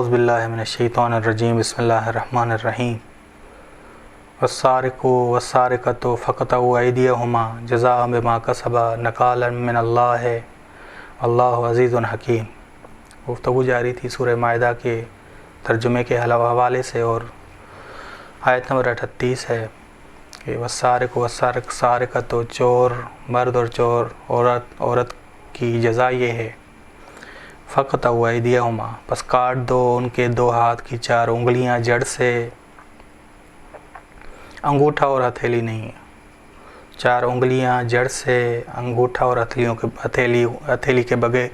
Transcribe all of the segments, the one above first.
اعوذ باللہ من الشیطان الرجیم بسم اللہ الرحمن الرحیم والسارق والسارقۃ فاقطعوا ایدیہما جزاء بما کسبا نکالا من اللہ اللہ عزیز حکیم۔ گفتگو جاری تھی سورہ مائدہ کے ترجمے کے حوالے سے، اور آیت نمبر 38 ہے کہ والسارق والسارق، سارقۃ چور مرد اور چور عورت کی جزا یہ ہے، فاقطعوا ایدیہما پس کاٹ دو ان کے دو ہاتھ کی 4 انگلیاں جڑ سے، انگوٹھا اور ہتھیلی نہیں، 4 انگلیاں جڑ سے، انگوٹھا اور ہتھیلی کے بغیر،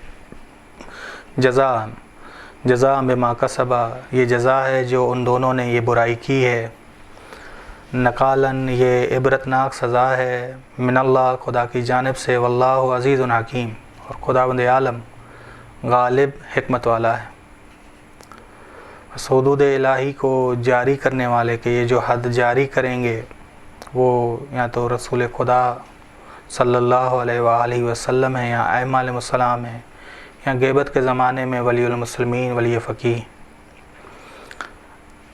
جزاء بما کسبا یہ جزا ہے جو ان دونوں نے یہ برائی کی ہے، نکالن یہ عبرتناک سزا ہے، من اللہ خدا کی جانب سے، واللہ عزیز حکیم اور خداوند عالم غالب حکمت والا ہے۔ حدود الہی کو جاری کرنے والے کے یہ جو حد جاری کریں گے وہ یا تو رسول خدا صلی اللہ علیہ وآلہ وسلم ہے، یا ائمہ علیہ السلام ہے، یا غیبت کے زمانے میں ولی المسلمین ولی فقیہ۔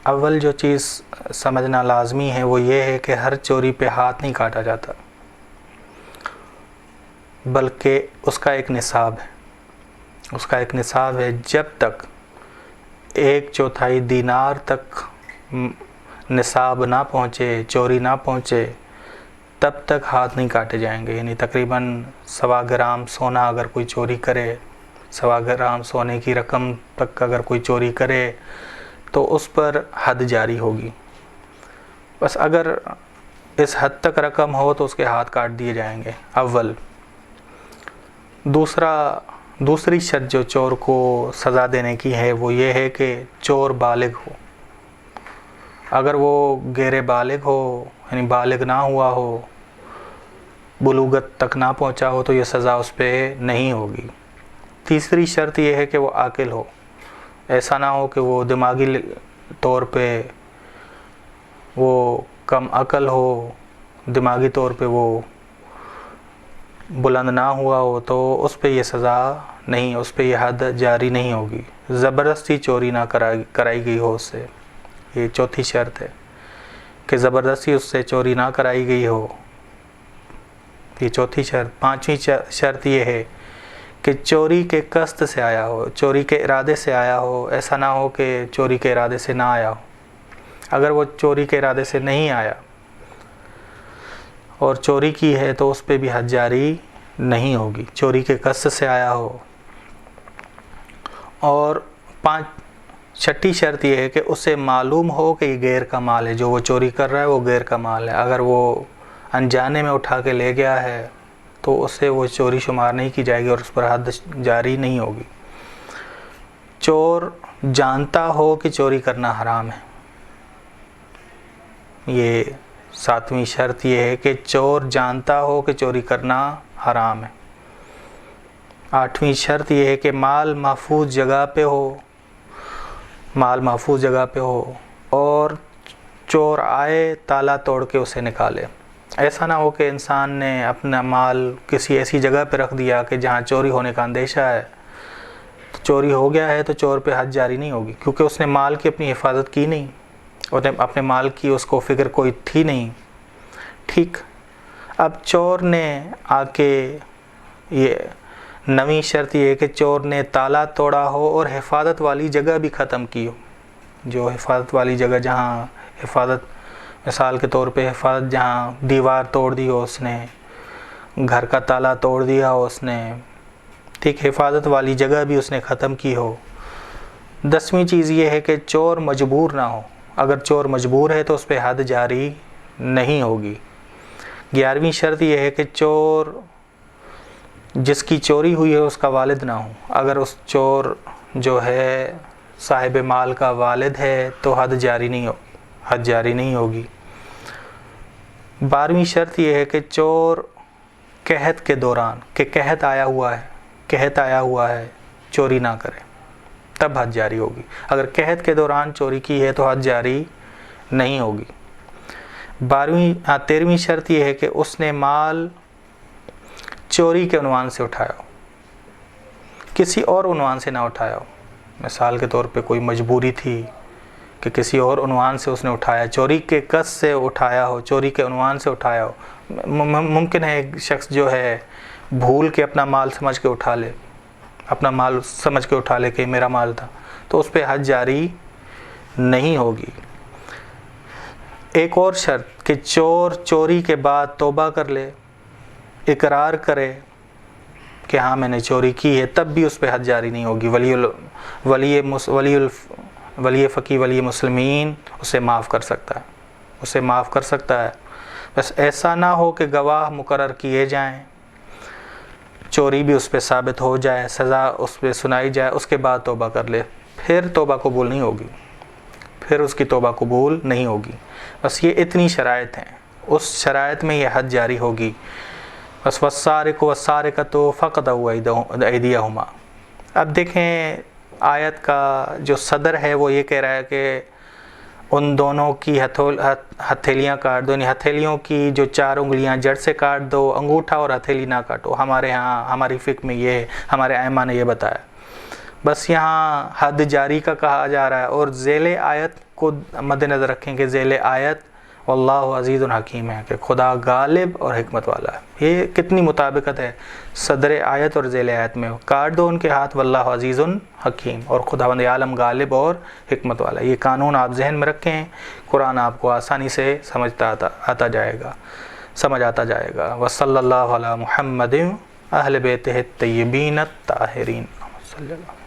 اول جو چیز سمجھنا لازمی ہے وہ یہ ہے کہ ہر چوری پہ ہاتھ نہیں کاٹا جاتا، بلکہ اس کا ایک نصاب ہے، جب تک 1/4 دینار تک نصاب نہ پہنچے، چوری نہ پہنچے، تب تک ہاتھ نہیں کاٹے جائیں گے۔ یعنی تقریباً 1.25 گرام سونا اگر کوئی چوری کرے، 1.25 گرام سونے کی رقم تک اگر کوئی چوری کرے تو اس پر حد جاری ہوگی۔ بس اگر اس حد تک رقم ہو تو اس کے ہاتھ کاٹ دیے جائیں گے اول۔ دوسری شرط جو چور کو سزا دینے کی ہے وہ یہ ہے کہ چور بالغ ہو۔ اگر وہ غیر بالغ ہو، یعنی بالغ نہ ہوا ہو، بلوغت تک نہ پہنچا ہو، تو یہ سزا اس پہ نہیں ہوگی۔ تیسری شرط یہ ہے کہ وہ عاقل ہو، ایسا نہ ہو کہ وہ دماغی طور پہ وہ کم عقل ہو، دماغی طور پہ وہ بلند نہ ہوا ہو، تو اس پہ یہ سزا نہیں، اس پہ یہ حد جاری نہیں ہوگی۔ زبردستی چوری نہ کرائی گئی ہو اس سے، یہ چوتھی شرط ہے کہ زبردستی اس سے چوری نہ کرائی گئی ہو، یہ چوتھی شرط۔ 5ویں شرط یہ ہے کہ چوری کے قصد سے آیا ہو، چوری کے ارادے سے آیا ہو، ایسا نہ ہو کہ چوری کے ارادے سے نہ آیا ہو۔ اگر وہ چوری کے ارادے سے نہیں آیا اور چوری کی ہے تو اس پہ بھی حد جاری نہیں ہوگی، چوری کے قصد سے آیا ہو۔ اور 6ٹھی شرط یہ ہے کہ اسے معلوم ہو کہ یہ غیر کا مال ہے، جو وہ چوری کر رہا ہے وہ غیر کا مال ہے۔ اگر وہ انجانے میں اٹھا کے لے گیا ہے تو اسے وہ چوری شمار نہیں کی جائے گی اور اس پر حد جاری نہیں ہوگی۔ چور جانتا ہو کہ چوری کرنا حرام ہے، یہ 7ویں شرط یہ ہے کہ چور جانتا ہو کہ چوری کرنا حرام ہے۔ 8ویں شرط یہ ہے کہ مال محفوظ جگہ پہ ہو اور چور آئے تالا توڑ کے اسے نکالے۔ ایسا نہ ہو کہ انسان نے اپنا مال کسی ایسی جگہ پہ رکھ دیا کہ جہاں چوری ہونے کا اندیشہ ہے، چوری ہو گیا ہے تو چور پہ حد جاری نہیں ہوگی، کیونکہ اس نے مال کی اپنی حفاظت کی نہیں، اور اپنے مال کی اس کو فکر کوئی تھی نہیں۔ ٹھیک، اب چور نے آ کے یہ 9ویں شرط یہ ہے کہ چور نے تالا توڑا ہو اور حفاظت والی جگہ بھی ختم کی ہو، جو حفاظت والی جگہ جہاں حفاظت، مثال کے طور پہ حفاظت جہاں دیوار توڑ دی ہو اس نے، گھر کا تالا توڑ دیا ہو اس نے، ٹھیک، حفاظت والی جگہ بھی اس نے ختم کی ہو۔ 10ویں چیز یہ ہے کہ چور مجبور نہ ہو، اگر چور مجبور ہے تو اس پہ حد جاری نہیں ہوگی۔ 11ویں شرط یہ ہے کہ چور جس کی چوری ہوئی ہے اس کا والد نہ ہو، اگر اس چور جو ہے صاحب مال کا والد ہے تو حد جاری نہیں ہوگی۔ 12ویں شرط یہ ہے کہ چور قحط کے دوران، کہ قحط آیا ہوا ہے چوری نہ کرے، تب حد جاری ہوگی۔ اگر قحط کے دوران چوری کی ہے تو حد جاری نہیں ہوگی۔ 13ویں شرط یہ ہے کہ اس نے مال چوری کے عنوان سے اٹھایا ہو، کسی اور عنوان سے نہ اٹھایا ہو، مثال کے طور پہ کوئی مجبوری تھی کہ کسی اور عنوان سے اس نے اٹھایا، چوری کے قصد سے اٹھایا ہو، چوری کے عنوان سے اٹھایا ہو. ممکن ہے ایک شخص جو ہے بھول کے اپنا مال سمجھ کے اٹھا لے، اپنا مال سمجھ کے اٹھا لے کہ میرا مال تھا، تو اس پہ حد جاری نہیں ہوگی. ایک اور شرط کہ چور چوری کے بعد توبہ کر لے، اقرار کرے کہ ہاں میں نے چوری کی ہے، تب بھی اس پہ حد جاری نہیں ہوگی. ولی فقی ولی مسلمین اسے معاف کر سکتا ہے، اسے معاف کر سکتا ہے. بس ایسا نہ ہو کہ گواہ مقرر کیے جائیں، چوری بھی اس پہ ثابت ہو جائے، سزا اس پہ سنائی جائے، اس کے بعد توبہ کر لے، پھر توبہ قبول نہیں ہوگی، پھر اس کی توبہ قبول نہیں ہوگی. بس یہ اتنی شرائط ہیں، اس شرائط میں یہ حد جاری ہوگی. بس والسارق والسارقۃ فاقطعوا ایدیہما. اب دیکھیں آیت کا جو صدر ہے وہ یہ کہہ رہا ہے کہ ان دونوں کی ہتھیلیاں کاٹ دو، یعنی ہتھیلیوں کی جو 4 انگلیاں جڑ سے کاٹ دو، انگوٹھا اور ہتھیلی نہ کاٹو. ہمارے ہاں ہماری فقہ میں یہ، ہمارے ائمہ نے یہ بتایا. بس یہاں حد جاری کا کہا جا رہا ہے. اور ذیل آیت کو مد نظر رکھیں کہ ذیل آیت واللہ عزیز حکیم ہے، کہ خدا غالب اور حکمت والا ہے. یہ کتنی مطابقت ہے صدر آیت اور ذیل آیت میں. کاٹ دو ان کے ہاتھ، واللہ عزیز حکیم، اور خداوند عالم غالب اور حکمت والا. یہ قانون آپ ذہن میں رکھیں، قرآن آپ کو آسانی سے سمجھ آتا جائے گا. وصلی اللہ علی محمد اہل بیتہ الطیبین الطاہرین. صلی اللہ